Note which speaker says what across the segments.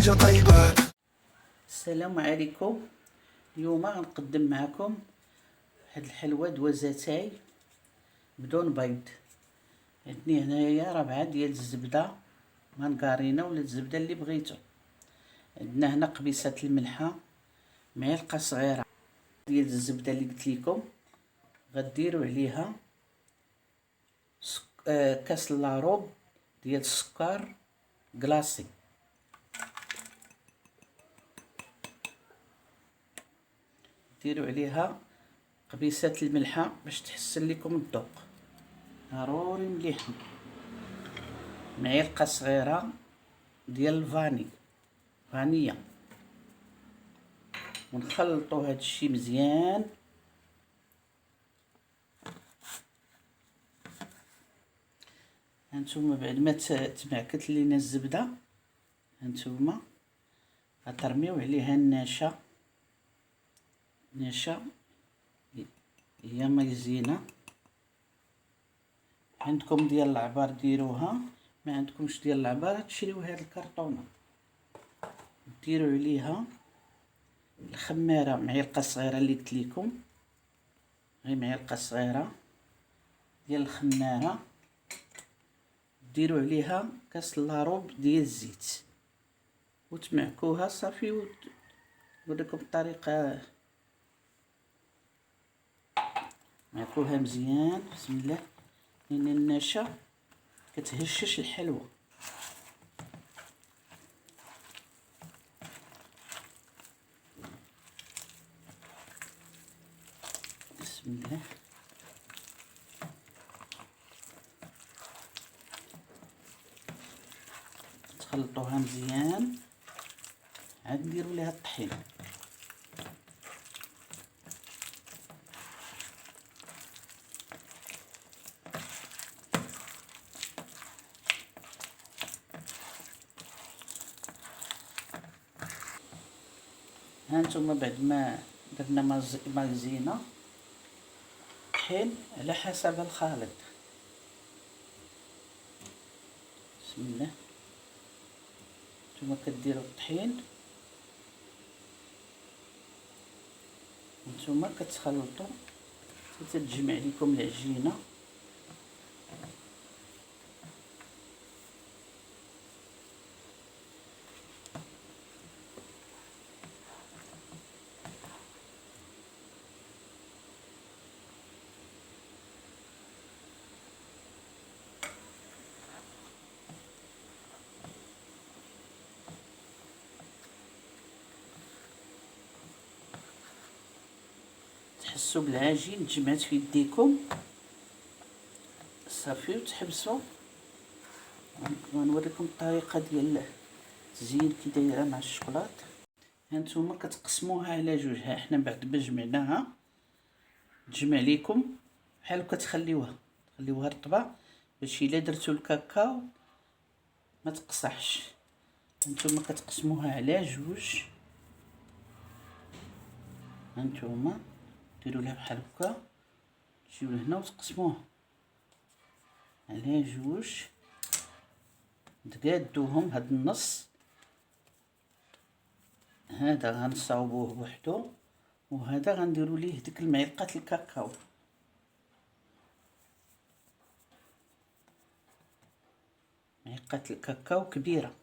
Speaker 1: حاجة طيبة.
Speaker 2: السلام عليكم. اليوم غنقدم معكم هاد الحلوى دوازاتاي بدون بيض. عندي هنايا 4 ديال الزبده مانكارينا ولا الزبده اللي بغيتو. عندنا هنا قبيصه الملحه، معلقه صغيره ديال الزبده اللي قلت لكم. غديروا عليها كاس لاروب ديال السكر كلاصي. ديروا عليها قبيصه الملحه باش تحسن لكم الذوق، ضروري مليح. معلقه صغيره ديال فانيا، ونخلطوا هاد الشي مزيان. هانتوما بعد ما تمعكت لينا الزبده، هانتوما غترميو عليها النشا هي مايزينا. عندكم ديال العبار ديروها، ما عندكمش ديال العبار تشريو هاد الكرطونه. ديروا عليها الخماره، معلقه صغيره اللي قلت لكم، غير معلقه صغيره ديال الخماره. ديروا عليها كاس لاروب ديال الزيت وتمعكوها صافي. نوريكم الطريقه. معكوها مزيان بسم الله، لان النشا كتهشش الحلوى. بسم الله. تخلطوها مزيان، عاد نديروا ليها الطحين. هانتوما بعد ما درنا مايزينا طحين على حسب الخالط. بسم الله. نتوما كديروا الطحين نتوما كتخلطوا حتى تجمع لكم العجينه. تحسوا بالعجين تجمعت في يديكم صافي وتحبسوا. غنوريكم الطريقه ديال التزيين كي دايره مع الشوكولات. هانتوما كتقسموها على جوج. ها حنا بعد ما جمعناها تجمع ليكم بحال كتخليوها رطبه باش الا درتو الكاكاو ما تقصحش. هانتوما كتقسموها على جوج. هانتوما ديروا لها بحال هكا، تجيو لهنا وتقسموها على جوج. تقادوهم هاد النص هذا غنصاوبوه بوحدو، وهذا غنديروا ليه ديك المعلقه الكاكاو. معلقه الكاكاو كبيره.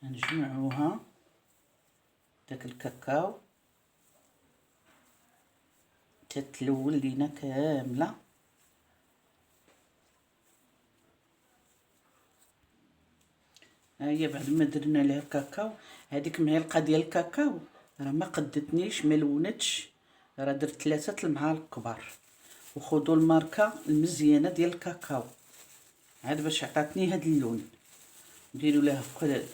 Speaker 2: نجمعوها داك الكاكاو تتلول لينا كامله. هي بعد ما درنا لها الكاكاو، هذيك معلقه ديال الكاكاو راه ما قدتنيش، ما لونتش، راه درت 3 المعالق كبار. وخذوا الماركه المزيانه ديال الكاكاو عاد باش عطاتني هذا اللون. ديروا لها هكا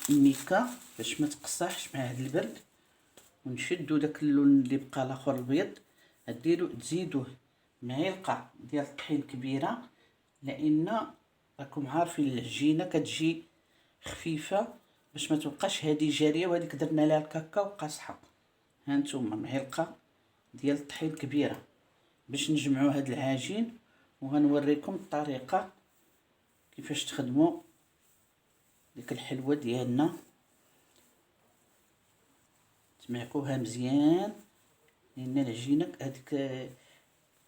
Speaker 2: الميكا باش ما تقصحش مع هذا البرد. ونشدوا داك اللون اللي بقى الاخر البيض. تزيدوه معلقه ديال الطحين كبيره، لان راكم عارفين العجينه كتجي خفيفه باش ما تبقاش هذه جاريه وهذيك درنا لها الكاكاو قاصحه. هانتوما معلقه ديال الطحين كبيره باش نجمعوا هذا العجين وغنوريكم الطريقه كيفاش تخدموا ديك الحلوه ديالنا. تمعكوها مزيان لان العجينه هذيك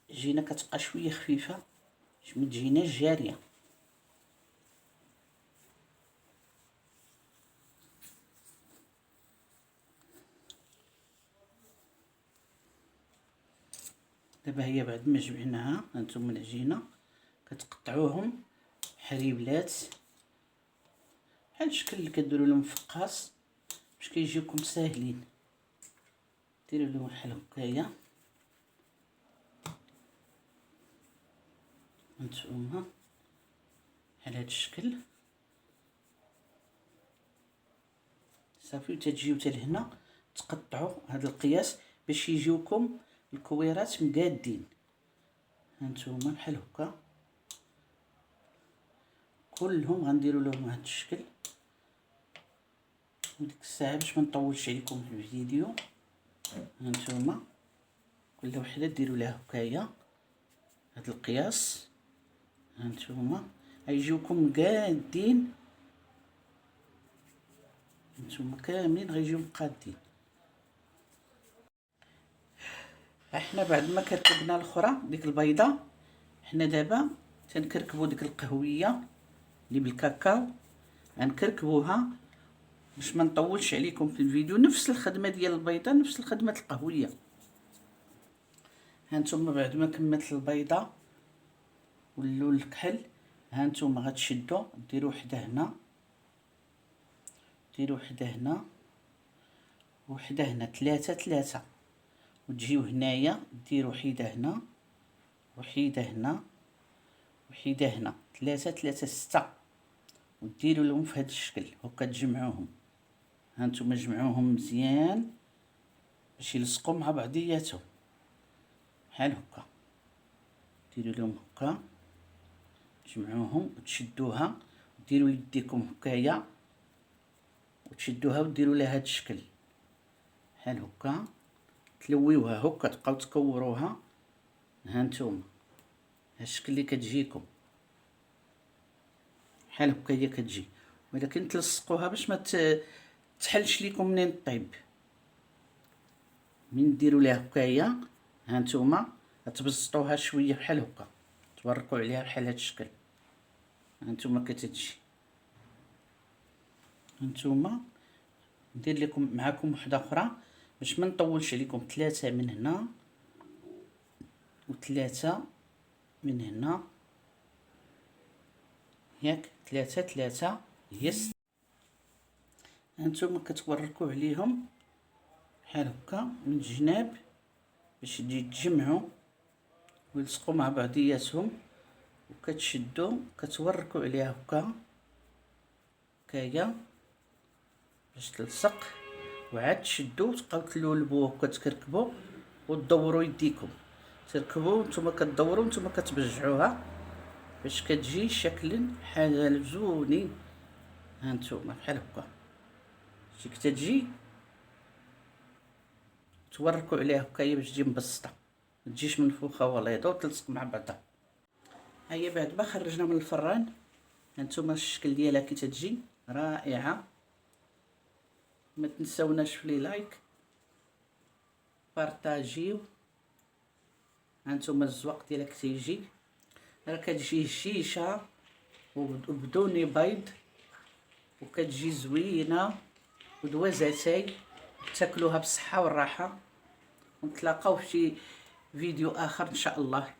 Speaker 2: العجينه كتبقى شويه خفيفه باش ما تجيناش جاريه. دابا هي بعد ما جمعناها هانتوما العجينه كتقطعوهم حريبلات بحال الشكل اللي كديروا لهم فقاص باش كيجيوكم ساهلين. ديروا لهم بحال هكايا هانتوما على هذا الشكل صافي. وتجيو حتى لهنا تقطعوا هذا القياس باش يجيوكم الكويرات مقادين. هانتوما بحال هكا كلهم غنديروا لهم هذا الشكل. وديك الساعه باش ما نطولش عليكم في الفيديو هانتوما كل وحده ديروا لها هكايا هذا القياس. هانتوما غيجيوكم قادين، هانتوما كاملين غيجيو مقادين. احنا بعد ما كركبنا الاخرى ديك البيضه، حنا دابا تنكركبوا ديك القهويه اللي بالكاكاو، غنكركبوها باش ما نطولش عليكم في الفيديو. نفس الخدمه ديال البيضه، نفس الخدمه القهويه. هانتوما بعد ما كملت البيضه ولو الكحل، هانتوما غتشدوا ديروا وحده هنا، ديروا وحده هنا وحده هنا، ثلاثه وتجيو هنايا ديروا وحده هنا وحده هنا وحده هنا، ثلاثه 6 وديروا لهم في هذا الشكل هكا تجمعوهم. هانتوما جمعوهم مزيان باش يلصقوا مع بعضياتهم بحال هكا. ديروا لهم هكا جمعوهم وتشدوها وديروا يديكم هكايا وتشدوها وديروا لها هذا الشكل بحال هكا. تلويوها هكا تبقاو تكوروها. هانتوما هذا الشكل اللي كتجيكم بحال هكا هي كتجي، ولكن تلصقوها باش ما تحلش ليكم منين طيب. من ديروا ليها هكايا هانتوما تبسطوها شويه بحال هكا، تورقوا عليها بحال هذا الشكل. هانتوما كتجي. هانتوما ندير لكم معكم وحده اخرى باش ما نطولش عليكم. 3 من هنا و3 من هنا، ياك 3 هي 6. هانتوما كتوركوا عليهم بحال هكا من الجناب باش يتجمعوا ويلصقوا مع بعضياتهم، وكتشدوا كتوركوا عليها هكا هكايا باش تلصق، وعاد تشدوا وتبقاو تلولبوا هكا تكركبوا وتدوروا يديكم. تركبوا نتوما كتدوروا نتوما كتبجعوها باش كتجي شكل حلزوني. هانتوما بحال هكا شي كتجي توركوا عليها هكايا باش تجي مبسطه، ما تجيش منفوخه ولا وتلصق مع بعضها. هيا بعد ما خرجنا من الفران هانتوما الشكل ديالها كي تجي رائعه. ما تنساوناش في لي لايك، بارطاجيو. هانتوما الزواق ديالها كتيجي راه كتجي هشيشه وبدون بيض، وكتجي زوينه ودوازاتاي. تاكلوها بالصحه والراحه، ونتلاقاو في شي فيديو اخر ان شاء الله.